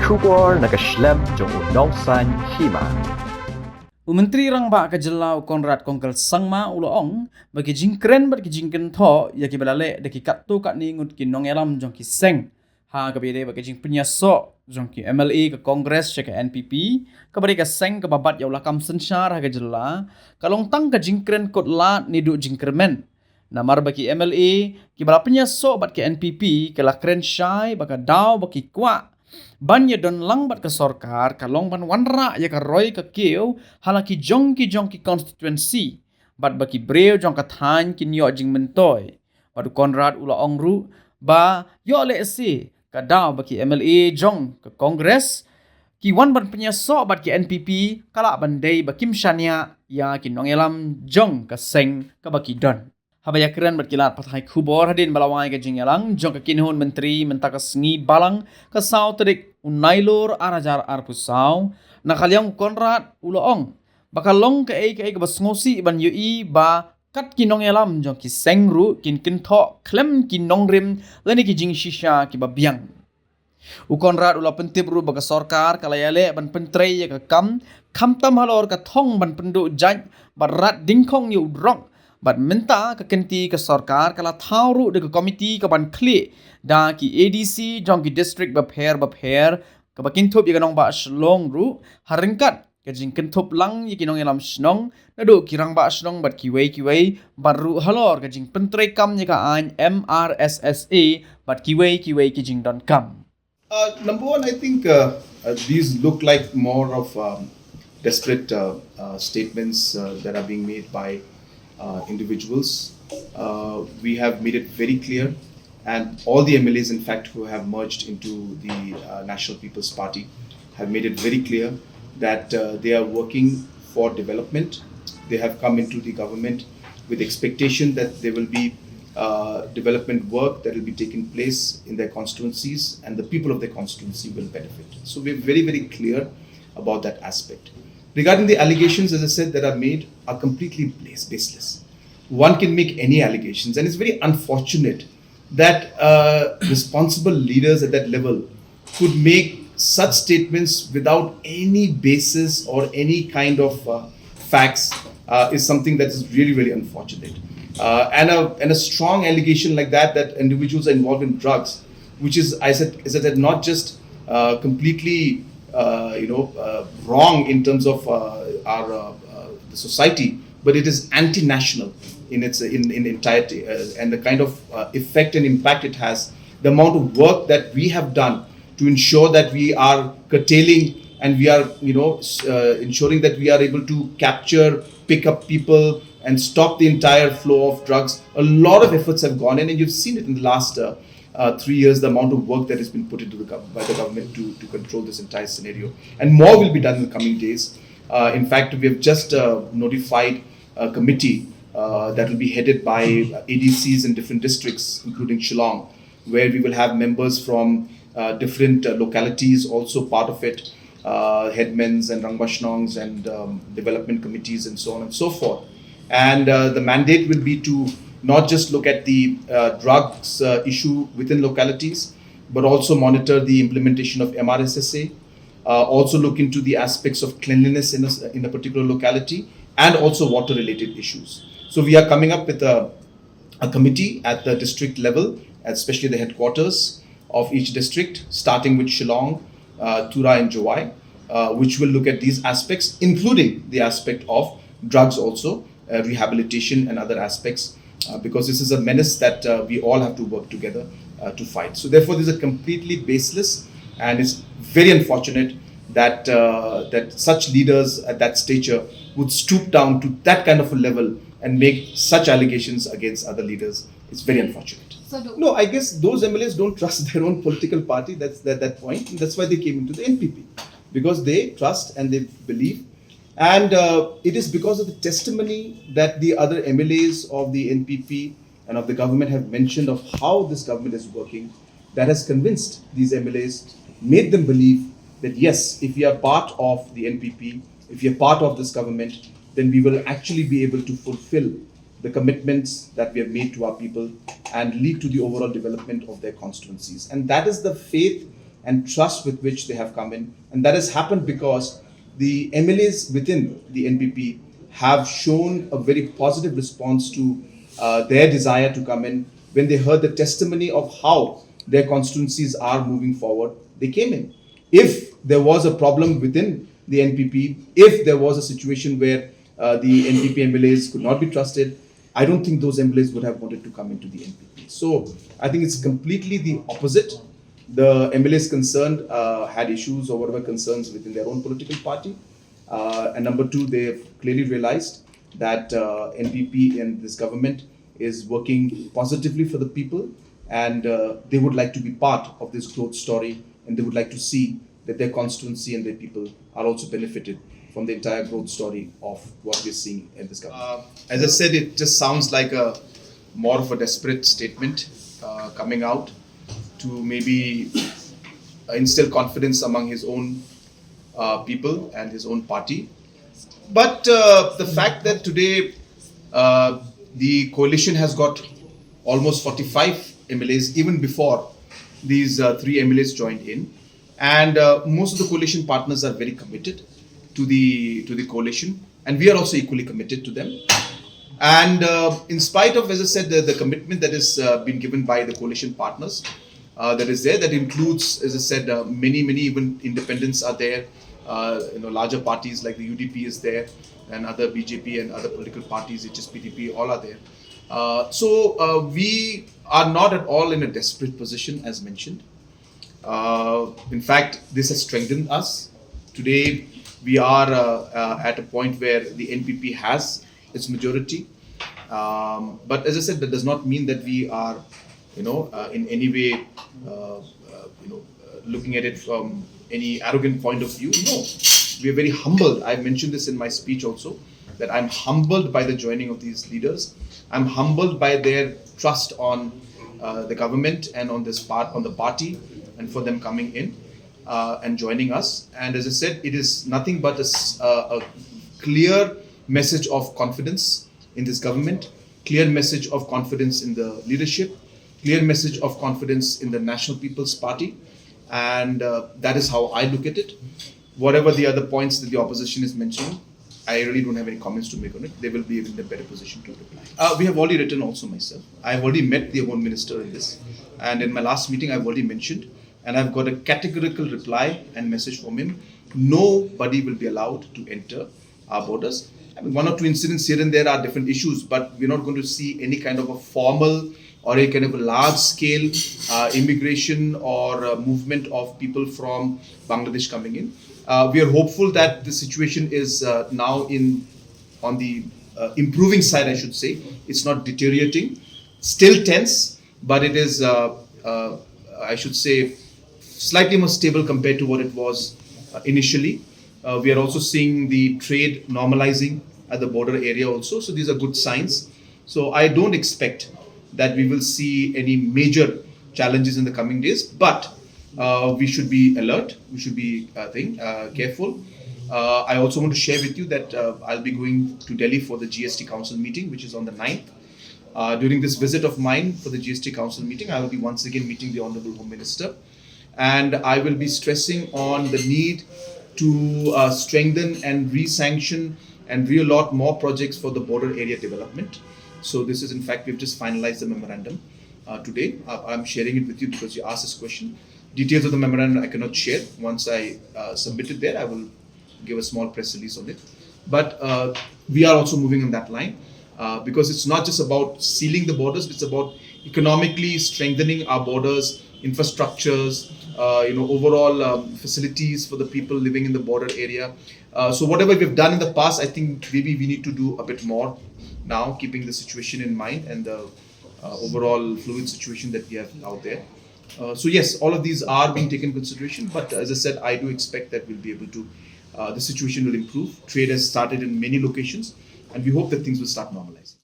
kubor nakaslem jong unongsan Hima. Menteri rang ba kajelau Conrad kongkel sangma uloong bagi jingkren bagi jingken tho ya ki balale de ki kattu kat ni ngut ki nong elam jong ki seng ha ka bede bagi jing Pynïasoh jong ki MLA ke Kongres ke NPP ka bade ka seng ke babat ya ulah kam sensyar ha ka jela kalong tang ka jingkren kot la ni du jingkermen namar bagi MLA ki bala Pynïasoh bat ke NPP ke la kren syai baka daw baki kwa ban ye don lang bat ke sorkar kalong ban wanra ye ka roy ka keu halaki jong ki constituency bat baki breu jong ka than ki nyo jing mentoy badu Conrad ula ongru ba yo le si ka daw baki MLA jong ke Kongres ki wan ban Pynïasoh bat ki NPP kala bandai bakim Shaniah ya ki nongelam jong ka seng ka baki don habaya keren berkilat pathai kubor hadin balawai ke jingyalang jong ke kinhun menteri mentaka sengi balang ke sau terik unailur arajar arpusau nakalyang Conrad uloong bakalong ke basngosi ban yui ba kat kinong elam jong ki sengru kin tho klem kinong rim leni ki jing shisha ki babiang Conrad ula pentip ru baga sorkar kalayale ban pentrei ya ke kam tam halor ka thong ban pendu jaj barat dingkong yu drong bat minta ke kenti ke sorkar kala thauru de ke komiti ke ban kli da ki ADC jong ki district bapher ke bakin thup ye kanong ba shlong ru haringkat ke jing kentup lang ye kinong elam snong nadu kirang ba snong bat kiwei baru halor ke jing pentrei kam ye ka an MRSSA bat kiwei ki jing don kam. Number one, I think these look like more of desperate statements that are being made by individuals. We have made it very clear, and all the MLAs, in fact, who have merged into the National People's Party have made it very clear that they are working for development. They have come into the government with expectation that there will be development work that will be taking place in their constituencies, and the people of their constituency will benefit. So we're very, very clear about that aspect. Regarding the allegations, as I said, that are made are completely baseless. One can make any allegations, and it's very unfortunate that responsible leaders at that level could make such statements without any basis or any kind of facts is something that is really, really unfortunate. And a strong allegation like that individuals are involved in drugs, which is, I said, not just completely wrong in terms of our the society, but it is anti-national in its in entirety, and the kind of effect and impact it has. The amount of work that we have done to ensure that we are curtailing and we are ensuring that we are able to capture, pick up people and stop the entire flow of drugs. A lot of efforts have gone in, and you've seen it in the last 3 years, the amount of work that has been put into by the government to control this entire scenario. And more will be done in the coming days. In fact, we have just notified a committee that will be headed by ADCs in different districts, including Shillong, where we will have members from different localities also part of it, headmens and rangbashnongs and development committees and so on and so forth. And the mandate will be to not just look at the drugs issue within localities, but also monitor the implementation of MRSSA, also look into the aspects of cleanliness in a particular locality, and also water related issues. So we are coming up with a committee at the district level, especially the headquarters of each district, starting with Shillong, Tura and Jowai, which will look at these aspects, including the aspect of drugs also, rehabilitation and other aspects, because this is a menace that we all have to work together to fight. So therefore, this is completely baseless, and it's very unfortunate that that such leaders at that stature would stoop down to that kind of a level and make such allegations against other leaders. It's very unfortunate. No, I guess those MLAs don't trust their own political party. That's that point. And that's why they came into the NPP, because they trust and they believe. And it is because of the testimony that the other MLAs of the NPP and of the government have mentioned of how this government is working, that has convinced these MLAs, made them believe that yes, if we are part of the NPP, if we are part of this government, then we will actually be able to fulfill the commitments that we have made to our people and lead to the overall development of their constituencies. And that is the faith and trust with which they have come in. And that has happened because the MLAs within the NPP have shown a very positive response to their desire to come in. When they heard the testimony of how their constituencies are moving forward, they came in. If there was a problem within the NPP, if there was a situation where the NPP MLAs could not be trusted, I don't think those MLAs would have wanted to come into the NPP. So I think it's completely the opposite. The MLAs concerned had issues or whatever concerns within their own political party. And number two, they've clearly realized that NPP and this government is working positively for the people, and they would like to be part of this growth story, and they would like to see that their constituency and their people are also benefited from the entire growth story of what we're seeing in this government. As I said, it just sounds like a more of a desperate statement coming out to maybe instill confidence among his own people and his own party. But the fact that today the coalition has got almost 45 MLAs, even before these three MLAs joined in, and most of the coalition partners are very committed to the coalition, and we are also equally committed to them. And in spite of, as I said, the commitment that has been given by the coalition partners, that is there, that includes, as I said, many even independents are there. Larger parties like the UDP is there, and other BJP and other political parties, HSPDP, all are there. So we are not at all in a desperate position, as mentioned. In fact, this has strengthened us. Today, we are at a point where the NPP has its majority. But as I said, that does not mean that we are, in any way, looking at it from any arrogant point of view. No, we are very humbled. I mentioned this in my speech also, that I'm humbled by the joining of these leaders. I'm humbled by their trust on the government and on the party, and for them coming in and joining us. And as I said, it is nothing but a clear message of confidence in this government, clear message of confidence in the leadership, clear message of confidence in the National People's Party. And that is how I look at it. Whatever the other points that the opposition is mentioning, I really don't have any comments to make on it. They will be in a better position to reply. We have already written also myself. I've already met the Home Minister in this. And in my last meeting, I've already mentioned, and I've got a categorical reply and message from him. Nobody will be allowed to enter our borders. I mean, one or two incidents here and there are different issues, but we're not going to see any kind of a formal or a kind of a large-scale immigration or movement of people from Bangladesh coming in. We are hopeful that the situation is now on the improving side, I should say. It's not deteriorating. Still tense, but it is, I should say, slightly more stable compared to what it was initially. We are also seeing the trade normalizing at the border area also. So these are good signs. So I don't expect that we will see any major challenges in the coming days, but we should be alert. We should be careful. I also want to share with you that I'll be going to Delhi for the GST Council meeting, which is on the 9th. During this visit of mine for the GST Council meeting, I will be once again meeting the Honorable Home Minister, and I will be stressing on the need to strengthen and re-sanction and reallot more projects for the border area development. So this is, in fact, we've just finalized the memorandum today. I'm sharing it with you because you asked this question. Details of the memorandum I cannot share. Once I submit it there, I will give a small press release on it. But we are also moving on that line because it's not just about sealing the borders, it's about economically strengthening our borders, infrastructures, overall facilities for the people living in the border area. So whatever we've done in the past, I think maybe we need to do a bit more now, keeping the situation in mind and the overall fluid situation that we have out there. So yes, all of these are being taken into consideration, but as I said, I do expect that we'll be able to, the situation will improve. Trade has started in many locations, and we hope that things will start normalizing.